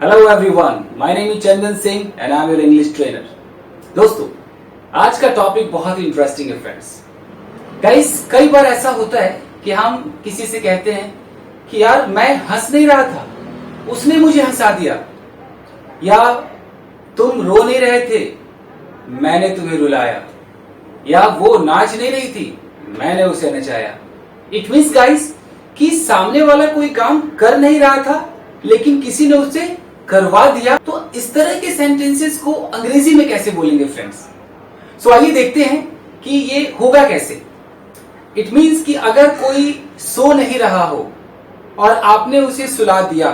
Hello everyone, my name is Chandan Singh and I am your English trainer. दोस्तों, आज का topic बहुत ही इंटरेस्टिंग है फ्रेंड्स। गाइस, कई बार ऐसा होता है कि हम किसी से कहते हैं कि यार मैं हंस नहीं रहा था, उसने मुझे हंसा दिया, या तुम रो नहीं रहे थे, मैंने तुम्हें रुलाया, या वो नाच नहीं रही थी, मैंने उसे नचाया। इट मीन्स गाइस कि सामने वाला कोई काम कर नहीं रहा था लेकिन किसी ने उसे करवा दिया। तो इस तरह के सेंटेंसेस को अंग्रेजी में कैसे बोलेंगे फ्रेंड्स? सो आइए देखते हैं कि ये होगा कैसे। इट मीन्स कि अगर कोई सो नहीं रहा हो और आपने उसे सुला दिया,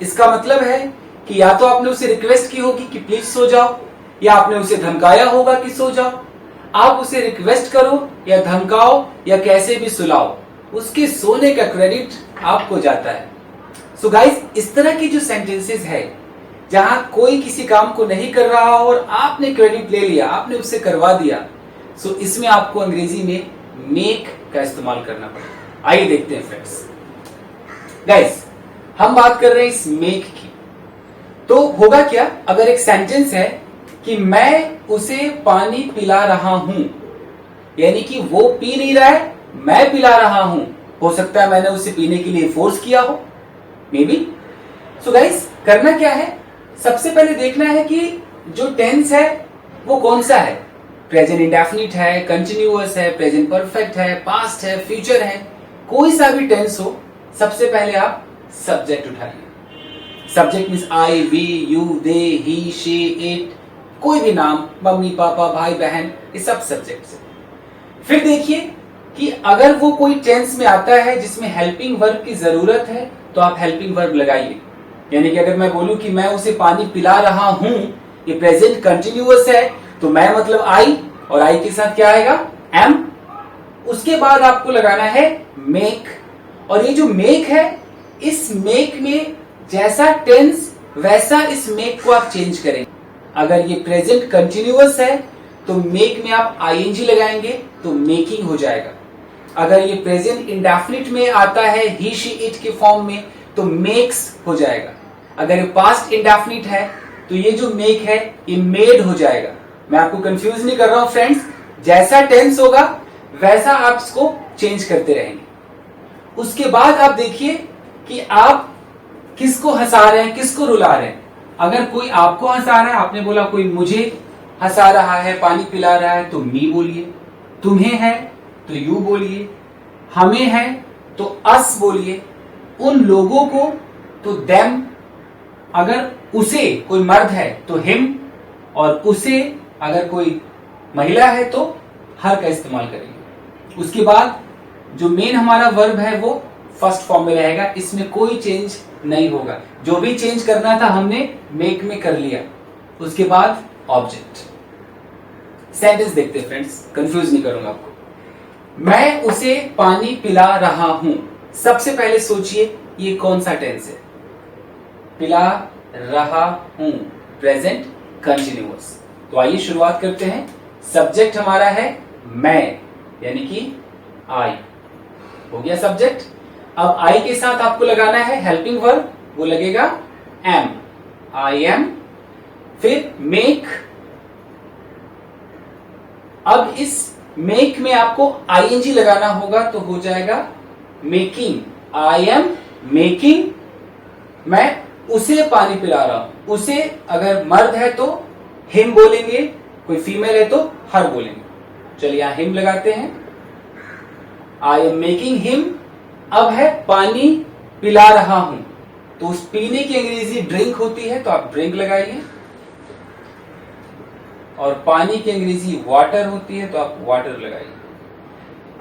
इसका मतलब है कि या तो आपने उसे रिक्वेस्ट की होगी कि प्लीज सो जाओ, या आपने उसे धमकाया होगा कि सो जाओ। आप उसे रिक्वेस्ट करो या धमकाओ या कैसे भी सुलाओ, उसके सोने का क्रेडिट आपको जाता है। सो गाइस, इस तरह की जो सेंटेंसेस है जहां कोई किसी काम को नहीं कर रहा हो और आपने क्रेडिट ले लिया, आपने उससे करवा दिया, सो इसमें आपको अंग्रेजी में मेक का इस्तेमाल करना पड़ेगा। आइए देखते हैं फ्रेंड्स। गाइस, हम बात कर रहे हैं इस मेक की। तो होगा क्या अगर एक सेंटेंस है कि मैं उसे पानी पिला रहा हूं, यानी कि वो पी नहीं रहा है, मैं पिला रहा हूं। हो सकता है मैंने उसे पीने के लिए फोर्स किया हो, मे बी। सो गाइस, करना क्या है, सबसे पहले देखना है कि जो टेंस है वो कौन सा है। प्रेजेंट इंडेफिनिट है, कंटिन्यूअस है, प्रेजेंट परफेक्ट है, पास्ट है, फ्यूचर है, कोई सा भी टेंस हो, सबसे पहले आप सब्जेक्ट उठाइए। Subject means I, we, you, they, he, she, it, कोई भी नाम, मम्मी पापा भाई बहन, ये सब सब्जेक्ट है। फिर देखिए कि अगर वो कोई टेंस में आता है जिसमें हेल्पिंग वर्ब की जरूरत है तो आप हेल्पिंग वर्ब लगाइए। यानी कि अगर मैं बोलूं कि मैं उसे पानी पिला रहा हूं, ये प्रेजेंट कंटिन्यूअस है, तो मैं मतलब आई, और आई के साथ क्या आएगा, एम। उसके बाद आपको लगाना है मेक, और ये जो मेक है, इस मेक में जैसा टेंस वैसा इस मेक को आप चेंज करेंगे। अगर ये प्रेजेंट कंटिन्यूअस है तो मेक में आप आईएनजी लगाएंगे तो मेकिंग हो जाएगा। अगर ये प्रेजेंट इंडेफिनिट में आता है ही, शी, इट के फॉर्म में, तो मेक्स हो जाएगा। अगर ये पास्ट इंडेफिनिट है तो ये जो मेक है ये मेड हो जाएगा। मैं आपको कंफ्यूज नहीं कर रहा हूं फ्रेंड्स, जैसा टेंस होगा वैसा आप इसको चेंज करते रहेंगे। उसके बाद आप देखिए कि आप किसको हंसा रहे हैं, किसको रुला रहे हैं। अगर कोई आपको हंसा रहा है, आपने बोला कोई मुझे हंसा रहा है, पानी पिला रहा है, तो मी बोलिए। तुम्हें है तो यू बोलिए, हमें है तो अस बोलिए, उन लोगों को तो देम, अगर उसे कोई मर्द है तो हिम, और उसे अगर कोई महिला है तो हर का इस्तेमाल करेंगे। उसके बाद जो मेन हमारा वर्ब है वो फर्स्ट फॉर्म में रहेगा, इसमें कोई चेंज नहीं होगा। जो भी चेंज करना था हमने मेक में कर लिया। उसके बाद ऑब्जेक्ट। सेंटेंस देखते फ्रेंड्स, कंफ्यूज नहीं करूंगा आपको। मैं उसे पानी पिला रहा हूं, सबसे पहले सोचिए ये कौन सा टेंस है। पिला रहा हूं, प्रेजेंट कंटिन्यूअस। तो आइए शुरुआत करते हैं। सब्जेक्ट हमारा है मैं, यानी कि आई। हो गया सब्जेक्ट। अब आई के साथ आपको लगाना है हेल्पिंग वर्ब, वो लगेगा एम, आई एम। फिर मेक। अब इस मेक में आपको आईएनजी लगाना होगा तो हो जाएगा मेकिंग, आई एम मेकिंग। मैं उसे पानी पिला रहा हूं। उसे अगर मर्द है तो हिम बोलेंगे, कोई फीमेल है तो हर बोलेंगे। चलिए यहां हिम लगाते हैं, आई एम मेकिंग हिम। अब है पानी पिला रहा हूं, तो उस पीने की अंग्रेजी ड्रिंक होती है तो आप ड्रिंक लगाइए, और पानी की अंग्रेजी वाटर होती है तो आप वाटर लगाइए।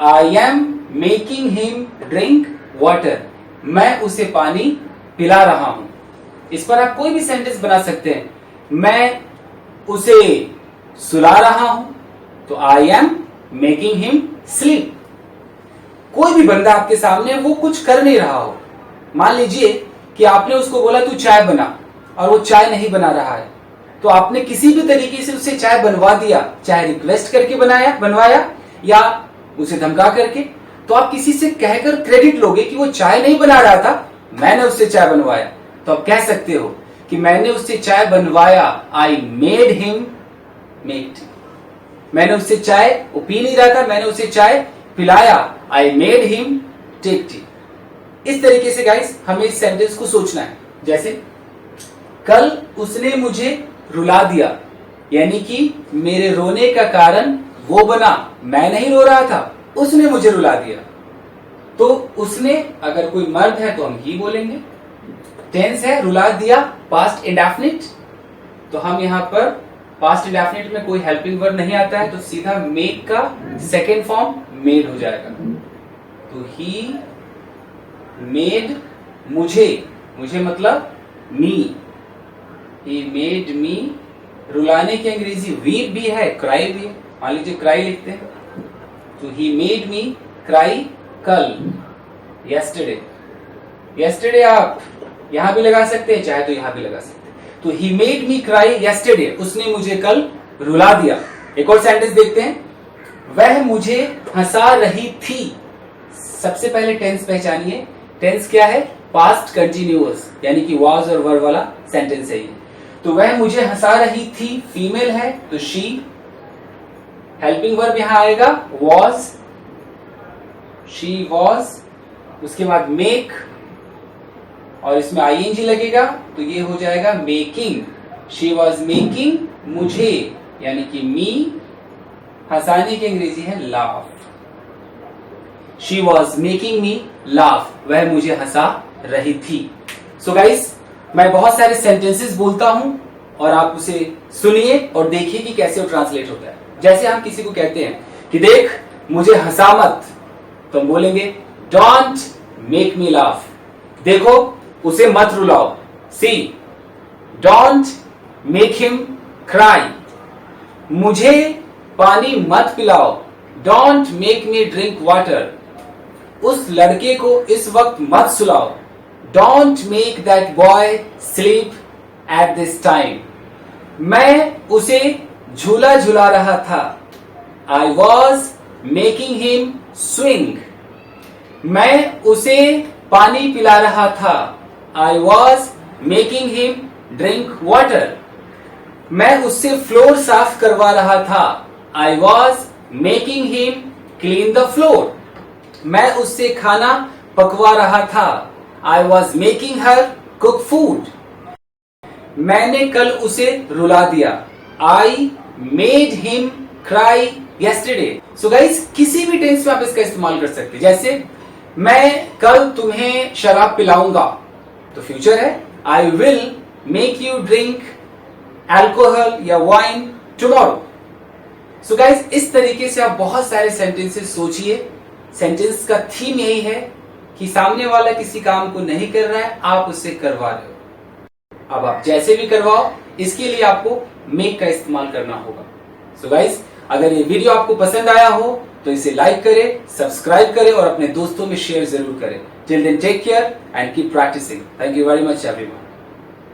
I am making him drink water, मैं उसे पानी पिला रहा हूं। इस पर आप कोई भी सेंटेंस बना सकते हैं। मैं उसे सुला रहा हूं तो I am making him sleep. कोई भी बंदा आपके सामने वो कुछ कर नहीं रहा हो, मान लीजिए कि आपने उसको बोला तू चाय बना, और वो चाय नहीं बना रहा है, तो आपने किसी भी तरीके से उससे चाय बनवा दिया, चाहे रिक्वेस्ट करके बनवाया या उसे धमका करके, तो आप किसी से कहकर क्रेडिट लोगे कि वो चाय नहीं बना रहा था, मैंने उससे चाय बनवाया। तो आप कह सकते हो कि मैंने उससे चाय बनवाया, आई मेड हिम मेक टी। मैंने उससे चाय, वो पी नहीं रहा था, मैंने उसे चाय पिलाया, I made him take tea. इस तरीके से गाइस हमें इस सेंटेंस को सोचना है। जैसे कल उसने मुझे रुला दिया, यानी कि मेरे रोने का कारण वो बना, मैं नहीं रो रहा था, उसने मुझे रुला दिया। तो उसने, अगर कोई मर्द है तो हम ही बोलेंगे। टेंस है रुला दिया, पास्ट इंडेफिनिट, तो हम यहां पर पास्ट इंडेफिनिट में कोई हेल्पिंग वर्ब नहीं आता है, तो सीधा मेक का सेकेंड फॉर्म मेड हो जाएगा। तो ही मेड मुझे, मुझे मतलब मी, ही मेड मी। रुलाने की अंग्रेजी वीप भी है, क्राई भी है। मान लीजिए क्राई लिखते हैं, तो ही मेड मी क्राई कल, यस्टरडे। यस्टरडे आप यहां भी लगा सकते हैं, चाहे तो यहां भी लगा सकते हैं। तो he made me cry yesterday, उसने मुझे कल रुला दिया। एक और सेंटेंस देखते हैं, वह मुझे हंसा रही थी। सबसे पहले टेंस पहचानिए। टेंस क्या है? पास्ट कंटिन्यूअस, यानी कि वाज और वर वाला सेंटेंस है ये। तो वह मुझे हंसा रही थी, फीमेल है तो शी। हेल्पिंग वर्ब यहां आएगा वॉज, शी वॉज। उसके बाद मेक, और इसमें आईएनजी लगेगा तो ये हो जाएगा मेकिंग। शी वॉज मेकिंग मुझे, यानी कि मी। हंसाने की अंग्रेजी है laugh. She was making me laugh, वह मुझे हंसा रही थी। सो गाइस, मैं बहुत सारे सेंटेंसेस बोलता हूं और आप उसे सुनिए और देखिए कि कैसे वो ट्रांसलेट होता है। जैसे हम किसी को कहते हैं कि देख मुझे हंसा मत, तो हम बोलेंगे डोंट मेक मी लाफ। देखो उसे मत रुलाओ, see don't make him cry. मुझे पानी मत पिलाओ, don't make me drink water. उस लड़के को इस वक्त मत सुलाओ, don't make that boy sleep at this time. मैं उसे झूला झुला रहा था, I was making him swing. मैं उसे पानी पिला रहा था, I was making him drink water. मैं उससे फ्लोर साफ करवा रहा था, I was making him clean the floor. मैं उससे खाना पकवा रहा था, I was making her cook food. मैंने कल उसे रुला दिया, आई made him cry yesterday. So guys, किसी भी टेंस में आप इसका इस्तेमाल कर सकते हैं। जैसे मैं कल तुम्हें शराब पिलाऊंगा, तो फ्यूचर है, I will make you drink alcohol या वाइन टुमारो। सो गाइस, इस तरीके से आप बहुत सारे सेंटेंसेस सोचिए। सेंटेंस का थीम यही है कि सामने वाला किसी काम को नहीं कर रहा है, आप उससे करवा रहे हो। अब आप जैसे भी करवाओ, इसके लिए आपको मेक का इस्तेमाल करना होगा। सो गाइस, अगर ये वीडियो आपको पसंद आया हो तो इसे लाइक करें, सब्सक्राइब करें और अपने दोस्तों में शेयर जरूर करें। Till then take care and keep practicing. Thank you very much everyone.